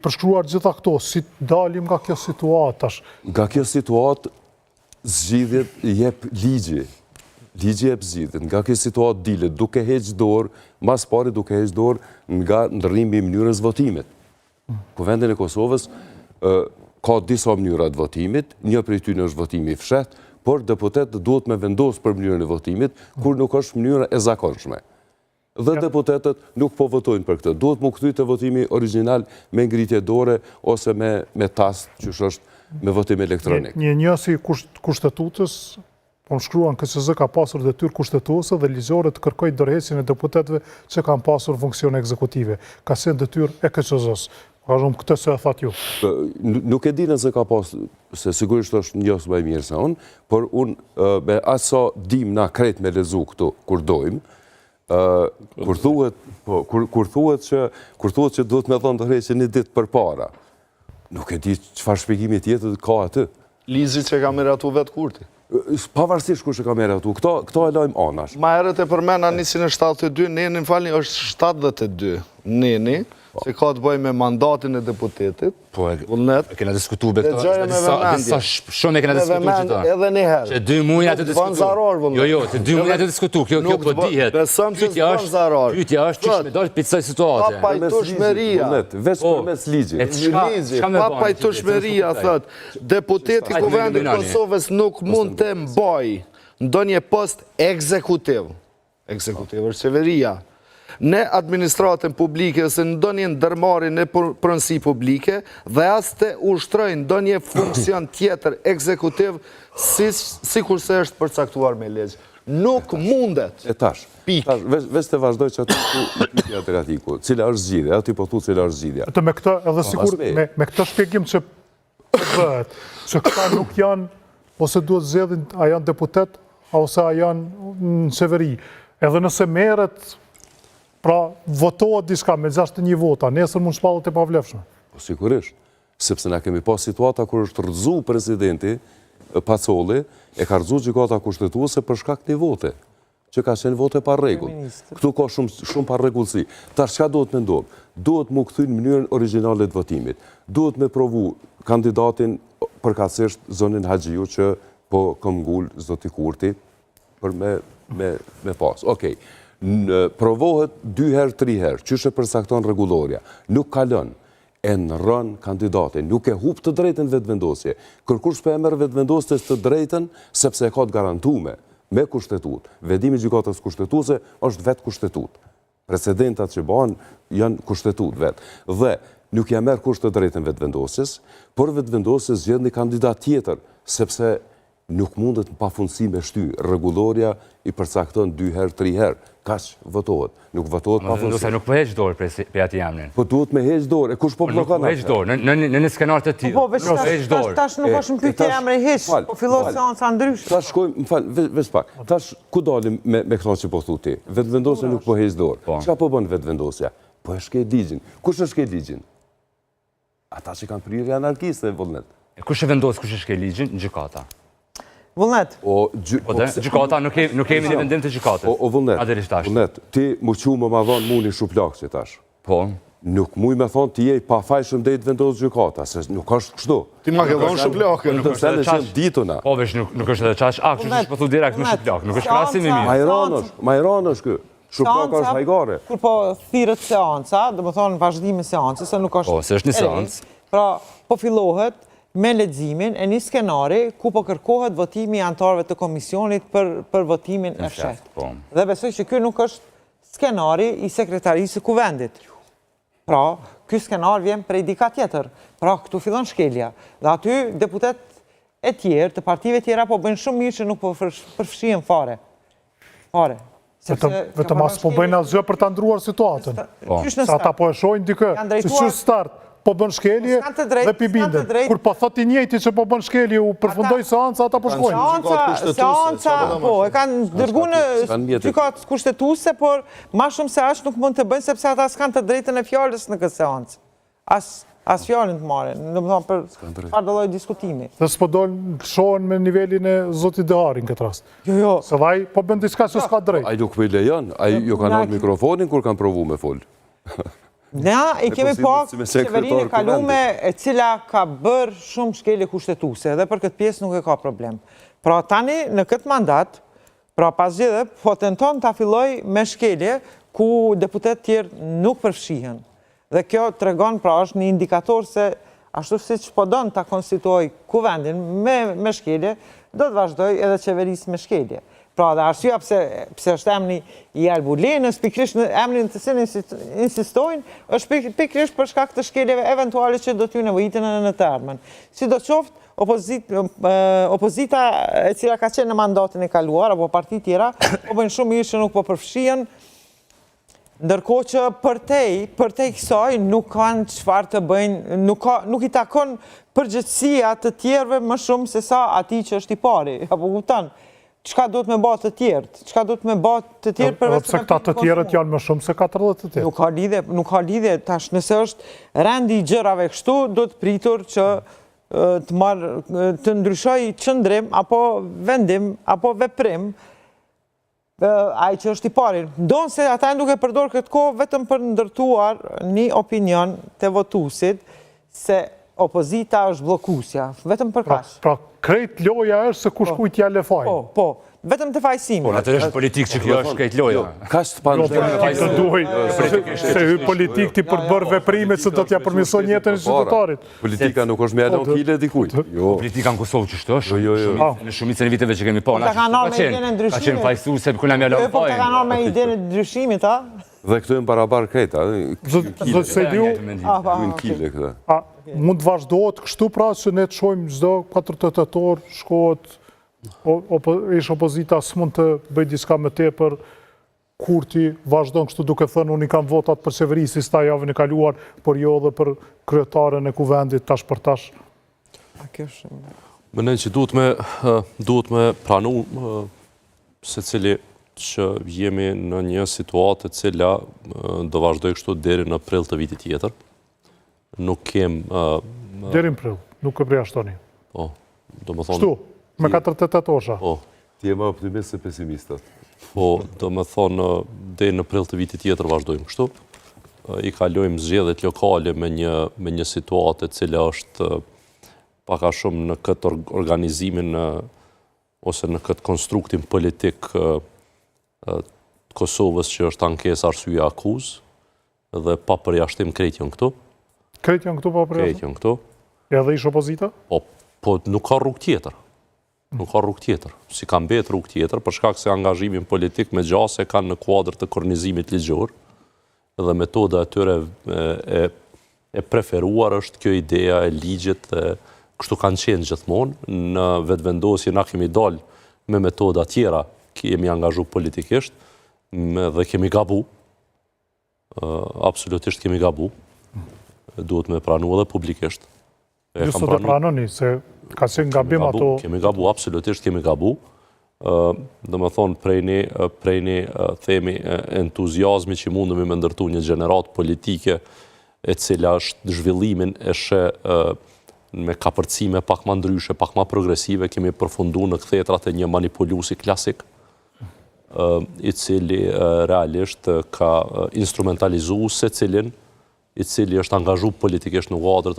përshkruar gjitha këto, si dalim nga kjo situatash? Nga kjo situatë, zgjidhjet jep ligji. Ligji jep zgjidhjet. Nga kjo situatë dilet, duke heqë dorë, mas pari duke heqë dorë nga ndërrimi i mënyrës votimit. Kuvendin e Kosovës ka disa mënyra të votimit, një prej tyre është votimi i fshehtë, por deputetët duhet me vendosë për mënyrën e votimit, kur nuk është mënyra e zakonshme. Dhe deputetët nuk po votojnë për këtë. Duhet mu kthy te votimi origjinal me ngritje dore ose me tast, që është me votim elektronik. Një njësi kushtetutës, po më shkruan KCZ ka pasur detyrë kushtetuese dhe ligjore të kërkojë dorëheqjen e deputetëve që kanë pasur funksione ekzekutive. Ka qenë detyrë e KCZ-s. Ka shumë këtë se e thatë ju. Nuk e di nëse ka pasur, se sigurisht është njës më e mirë se unë, por unë me asa dim na krejt me lezu këtu kur dojmë, kur thuhet që duhet me thonë të hrejë një ditë për para. Nuk e di çfarë shpjegimi tjetër ka aty. Lizi që ka miratu vetë kurti. Pavarësisht kush e ka miratu, këto e lajmë anash. Ma herët e përmena 172, neni, më falni, është 72. Neni, që ka të bëj me mandatin e deputetit. Po, e kena diskutu be këto. Shumë e kena diskutu që ta. Edhe një herë. Që 2 muaj atë diskutu. Jo, që 2 muaj atë diskutu. Kjo po dihet. Besëm që s'ban zarar. Pyetja është që me dojtë pitsoj situate. Papajtushmeria. Veç për mes ligji. Papajtushmeria, thët. Deputeti Kuvendit Kosovës nuk mund të mbaj ndonjë post ekzekutiv. Ekzekutiv është qeveria. Në administratën publike ose në ndonjë ndërmarrje në pronësi publike dhe as të ushtrojnë ndonjë funksion tjetër ekzekutiv si kurse është përcaktuar me ligj. Nuk mundet. E tash, veç të vazhdoj që aty ku alternatiku, cila është zgjidhja, aty po thu cila është zgjidhja. Me këtë, edhe sigur, me këtë shpjegim që bëhet, që këta nuk janë, ose duhet zgjedhin, a janë deputet, ose a janë në qeveri. Edhe nëse merret, pra votohet diska me 61 vota, nesër mund shpallët e pavlefshme. Po sigurisht, sepse na kemi pas situata kur është rrëzu presidenti Pacolli, e ka rrëzu gjykata kushtetuese për shkak një vote, që ka qenë vote pa rregull. Këtu ka shumë pa rregullsi. Tash çka duhet me ndodh? Duhet mu kthy në mënyrën origjinale të votimit. Duhet me provu kandidatin përkatësisht zonin Haxhiu që po këmbgul zoti Kurti për me pas. Okej. Provohet 2 herë, 3 herë, qysh e përcakton rregulloria, nuk kalon, e nërron kandidatin, nuk e hup të drejtën vetëvendosje. Kërkush për e merr vetëvendosjes të drejtën, sepse e ka të garantume me kushtetut. Vendimi i gjykatës kushtetuese është vetë kushtetut. Precedentat që bëhen janë kushtetut vetë. Dhe nuk ja merr kush të drejtën vetëvendosjes, por vetëvendosjes zgjedh një kandidat tjetër, sepse nuk mundet në pafundësi me shty. Rregulloria i përcakton 2 herë, 3 herë. Kaq votohet. Nuk votohet pafundësi. Nuk po heq dorë për ati jamnin. Po duhet me heq dorë. E kush po blokon? Nuk po heq dorë. Në një skenar të tillë. Po, tash nuk është në pyetje emri hiç. Po fillon seanca ndryshe. Tash shkojmë, veç pak. Tash ku dalim me këto që po thu ti? Vetëvendosja nuk po heq dorë. Çka po bën vetëvendosja? Po e shkel ligjin. Kush e shkel ligjin? Ata që kanë prirje anarkiste, vullnet. Kush e vendos kush e shkel ligjin? Gjykata. Vullnet. Gjykata, nuk kemi një vendim të gjykatës. O vullnet, ti mu që më ma dhonë mu një shuplak që tash. Po. Nuk muj me thonë ti jej pa fajshëm dhe i të vendosë gjykata, se nuk është kështu. Ti ma ke dhonë shuplakën. Nuk është edhe qenë dituna. Po vesh, nuk është edhe qash akë, që është pëthu direkt me shuplak, nuk është krasim i mirë. Majran është kë. Shuplaka është hajgare. Kur po thirët seanca, dhe më thonë vazhdimi seancës, se nuk është... Po, se është një seancë. Pra, po fillohet me leximin e një skenari ku po kërkohet votimi i anëtarëve të komisionit për votimin e fshehtë. Dhe besoj që ky nuk është skenari i sekretarisë së kuvendit. Pra, ky skenar vjen prej dika tjetër. Pra, këtu fillon shkelja. Dhe aty deputet e tjerë, të partive tjera, po bëjnë shumë mirë që nuk po përfshihen fare. Fare. Vetëm as po bëjnë asgjë për ta ndruar situatën. Sa ata po e shohin dikë, si start. Po bën shkelje dhe pibinden. Kur po thot i njëjti që po bën shkelje, u përfundoi seanca, ata po shkojnë. Seanca, po, e kanë dërguar në gjykatë kushtetuese, por më shumë se aq nuk mund të bëjnë sepse ata s'kan të drejtën e fjalës në këtë seancë. As fjalën të marrin, domethënë për çfarë do lloj diskutimi. Dhe s'po dolën shohen me nivelin e zotit Dehari në këtë rast. Jo. Se vaj po bën diçka që s'ka drejt. Ai nuk po i lejon, ai ju kanë marrë mikrofonin kur kanë provuar me fol. Na i kemi pak qeverinë e kalume e cila ka bërë shumë shkelje kushtetuse dhe për këtë pjesë nuk e ka problem. Pra tani në këtë mandat, pra pas gjithë, po tenton të filloj me shkelje ku deputet tjerë nuk përfshihen. Dhe kjo të regon pra është një indikator se ashtu si që po donë të konstituoj kuvendin me shkelje, do të vazhdoj edhe qeverisë me shkelje. Pra dhe arsyeja pse është emri i Albulinës, pikërisht në emrin të cilin insistojnë, është pikërisht për shkak të shkeljeve eventuale që do t'ju nevojitin në të ardhmen. Sidoqoftë, opozita e cila ka qenë në mandatin e kaluar, apo parti tjera, po bëjnë shumë mirë që nuk po përfshihen, ndërkohë që përtej kësaj nuk kanë çfarë të bëjnë, nuk i takon përgjegjësia të tjerëve më shumë se sa atij që është i pari, apo kupton? Çka do të me bë të tjerët? Çka do të me bë të tjerë përveç se këta të tjerët janë më shumë se 40 të tjerë? Nuk ka lidhje, tash nëse është rendi i gjërave kështu, do të pritur që të ndryshoj qëndrim, apo vendim, apo veprim, ai që është i pari. Ndonë se ata nuk e përdor këtë kohë vetëm për ndërtuar një opinion të votuesit se opozita është bllokuesja, vetëm për kaq. Pra krejt loja është se kush kujt ja le fajin. Po, vetëm të fajsimi. Po, atë është politikë që kjo është krejt loja. Kaq të pandë. Se hy politik ti për bërë veprime se do t'ja përmirëson jetën e qytetarit. Politika nuk është me alon kile dikujt. Politika në Kosovë që shto është. Në shumicën e viteve që kemi pa. Ta kanë arme idenë e ndryshimit. Ka qenë fajsuese për kuna me alon Po, ta kanë arme idenë e ndryshimit, a? Dhe këtu e më barabar krejta. Dhe se diu, kile këta. mund të vazhdohet kështu pra që ne të shojmë çdo 4 tetor shkohet ish opozita s'mund të bëj diçka më tepër. Kurti vazhdon kështu duke thënë unë i kam votat për qeverisë sta javën e kaluar, por jo edhe për kryetaren e kuvendit tash për tash. Mendoj që duhet me pranu secili që jemi në një situatë e cila do vazhdoj kështu deri në prill të vitit tjetër. Nuk kem deri në prill, nuk e përjashtoni. Po, domethënë kështu, me 48 orësha. Po. Ti je më optimist se pesimist. Po, domethënë deri në prill të vitit tjetër vazhdojmë kështu. I kalojmë zgjedhjet lokale me një situatë e cila është pak a shumë në këtë organizimin ose në këtë konstruktin politik Kosovës që është ankesë arsye akuzë dhe pa përjashtim krejt janë këtu. Krejt janë këtu pa përjashtim? Krejt janë këtu. Edhe ish opozita? Po nuk ka rrugë tjetër. Nuk ka rrugë tjetër. Si ka mbet rrugë tjetër, për shkak se angazhimin politik me gjase kanë në kuadër të kornizimit ligjor dhe metoda e tyre e preferuar është kjo ideja e ligjit dhe kështu kanë qenë gjithmonë. Në vetëvendosje na kemi dalë me metoda tjera, kemi angazhu politikisht dhe kemi gabu. Absolutisht kemi gabu. Duhet me pranu edhe publikisht. Ju sot e pranoni, se ka qenë gabim ato... Kemi gabu, absolutisht kemi gabu. Dhe me thonë prej një themi entuziazmi që mundemi me ndërtu një gjenerat politike e cila është zhvillimin e shë me kapërcime pak ma ndryshe, pak ma progresive, kemi përfundu në këthetrat e një manipulusi klasik, i cili realisht ka instrumentalizu se cilin, i cili është angazhu politikisht në kuadër